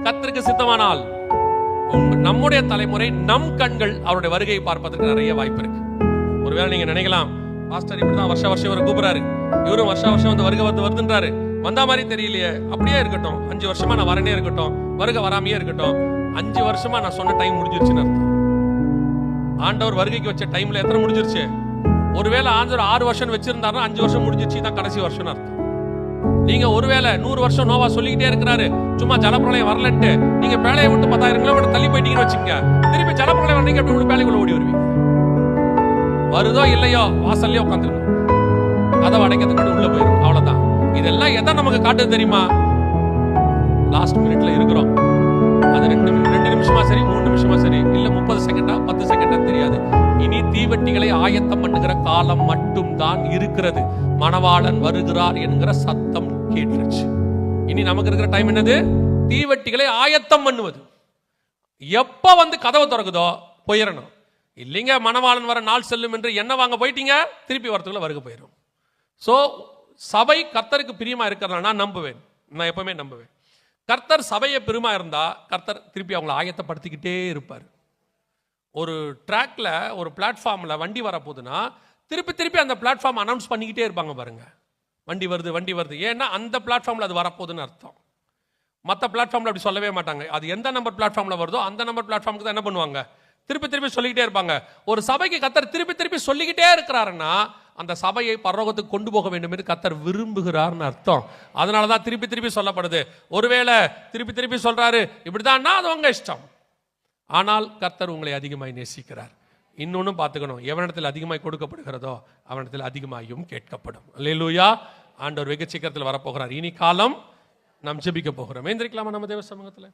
கர்த்தருக்கு சித்தமானால் நம்முடைய தலைமுறை, நம் கண்கள் அவருடைய வருகையை பார்ப்பதற்கு நிறைய வாய்ப்பு இருக்கு. ஒருவேளை நீங்க நினைக்கலாம், பாஸ்டர் இப்படிதான் வருஷ வருஷம் இவரை கூப்பிடுறாரு, இவரும் வருஷ வருஷம் வந்து வருகை வருதுன்றாரு, வந்தா மாதிரி தெரியலையே. அப்படியே இருக்கட்டும், 5 வருஷமா நான் வரனே இருக்கட்டும், வருகை வராமையே இருக்கட்டும். 5 வருஷமா நான் சொன்ன டைம் முடிஞ்சிருச்சுன்னு அர்த்தம். ஆண்டவர் வருகைக்கு வச்ச டைம்ல எத்தனை முடிஞ்சிருச்சு? ஒருவேளை ஆண்டவர் 6 வருஷம் வச்சிருந்தாருன்னா 5 வருஷம் முடிஞ்சிருச்சு தான் கடைசி வருஷம் அர்த்தம். நீங்க ஒருவேளை 100 வருஷம் நோவா சொல்லிக்கிட்டே இருக்கிறாரு, சும்மா ஜலப்பிரளயம் வரலன்ட்டு நீங்க பேழையை விட்டு 10,000 கிலோமீட்டர் தள்ளி போயிட்டீங்கன்னு வச்சுங்க, திருப்பி ஜலப்பிரளயம் வரீங்க, அப்படி உங்க பேழைக்குள்ள ஓடி வருவீங்க. வருதோ இல்லையோ வாசல்லையோ உட்காந்துருக்கணும், அதை அடைக்கிறதுக்கு உள்ள போயிடும், அவ்வளவுதான். இதெல்லாம் எதை நமக்கு காட்டுது தெரியுமா? லாஸ்ட் மினிட்ல இருக்கிறோம். அது 2 நிமிஷமா சரி, 3 நிமிஷமா சரி, இல்ல 30 செகண்டா 10 செகண்டா தெரியாது. இனி தீவட்டிகளை ஆயத்தம் பண்ணுகிற காலம் மட்டும் தான் இருக்கிறது. மணவாளன் வருகிறார் என்கிற சத்தம் கேட்டுருச்சு. இனி நமக்கு இருக்கிற டைம் என்னது? தீவட்டிகளை ஆயத்தம் பண்ணுவது. எப்ப வந்து கதவை திறக்குதோ போயிடணும். இல்லைங்க மணவாளன் வர நாள் செல்லும் என்று என்ன வாங்க போயிட்டீங்க, திருப்பி வரத்துக்குள்ள வருக போயிடும். சோ சபை கர்த்தருக்கு பிரியமா இருக்கிறதா நான் நம்புவேன். நான் எப்பவுமே நம்புவேன். கர்த்தர் சபையை பெருமா இருந்தா கர்த்தர் திருப்பி அவங்களை ஆயத்தப்படுத்திக்கிட்டே இருப்பார். ஒரு ட்ராக்ல, ஒரு பிளாட்ஃபார்ம்ல வண்டி வரப்போகுதுன்னா திருப்பி அந்த பிளாட்ஃபார்ம் அனௌன்ஸ் பண்ணிக்கிட்டே இருப்பாங்க பாருங்க, வண்டி வருது. ஏன்னா அந்த பிளாட்ஃபார்ம்ல அது வரப்போகுதுன்னு அர்த்தம். மற்ற பிளாட்ஃபார்ம்ல அப்படி சொல்லவே மாட்டாங்க. அது எந்த நம்பர் பிளாட்ஃபார்ம்ல வருதோ அந்த நம்பர் பிளாட்ஃபார்முக்கு தான் என்ன பண்ணுவாங்க, திருப்பி சொல்லிக்கிட்டே இருப்பாங்க. ஒரு சபைக்கு கர்த்தர் திருப்பி சொல்லிக்கிட்டே இருக்கிறாருன்னா அந்த சபையை பரலோகத்துக்கு கொண்டு போக வேண்டும் என்று கர்த்தர் விரும்புகிறார்னு அர்த்தம். அதனாலதான் திருப்பி சொல்லப்படுது. ஒருவேளை திருப்பி சொல்றாரு இப்படிதான், அது உங்க இஷ்டம். ஆனால் கர்த்தர் உங்களை அதிகமாய் நேசிக்கிறார். இன்னொன்னும் பார்த்துக்கணும், எவனிடத்தில் அதிகமாய் கொடுக்கப்படுகிறதோ அவனிடத்தில் அதிகமாயும் கேட்கப்படும். அல்லேலூயா. ஆண்டவர் வெகு சீக்கிரத்தில் வரப்போகிறார். இனி காலம் நாம் ஜெபிக்க போகிறோம். எந்திரிக்கலாமா நம்ம தேவ சமூகத்தில்?